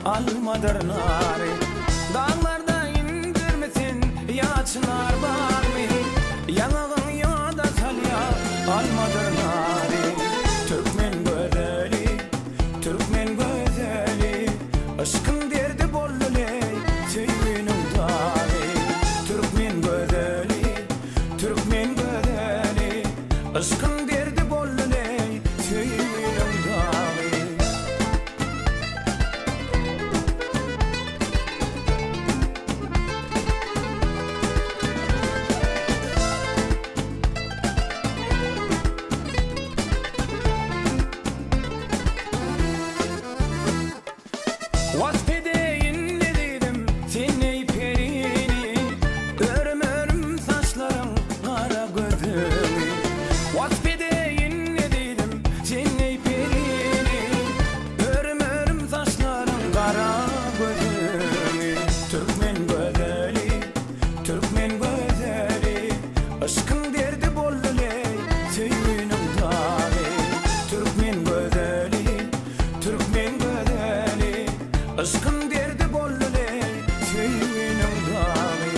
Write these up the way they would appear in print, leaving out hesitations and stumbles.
almadır nari. Dağlarda indirmesin yaşlar var mı? Yanağın ya da salya almadır nari. Türkmen güzeli, Türkmen güzeli, aşkın derdi bollule sevinin dari. Türkmen güzeli, Türkmen güzeli, aşkın derdi bollule sevinin dari. Vasfedeyin ne dedim seni perini, örüm örüm saçların kara gözümü. Vasfedeyin ne dedim seni perini, örüm örüm saçların kara gözümü. Türkmen güzeli, Türkmen güzeli, aşkın derdi bollule sevinin dari. Türkmen güzeli, Türkmen güzeli, aşkın derdi bollule sevinin dari.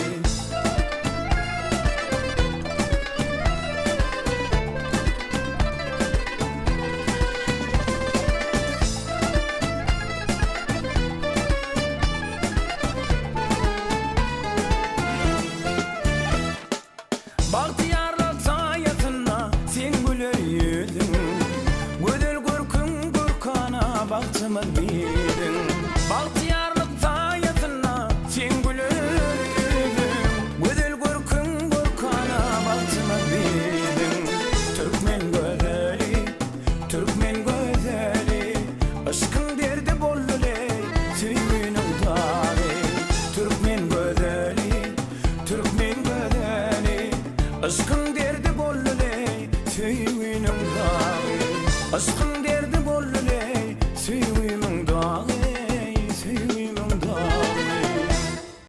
Bahtiyarlık sayesinde sen güler yüzün, güzel görkün Gürkan'a baktımız bildin. Bahtiyarlık sayesinde sen güler yüzün, güzel görkün Gürkan'a baktımız bildin. Türkmen güzeli, Türkmen güzeli, aşkın derdi bollule sevinin dari. Türkmen güzeli, Türkmen güzeli, aşkın derdi bollule sevinin dari. Aşkın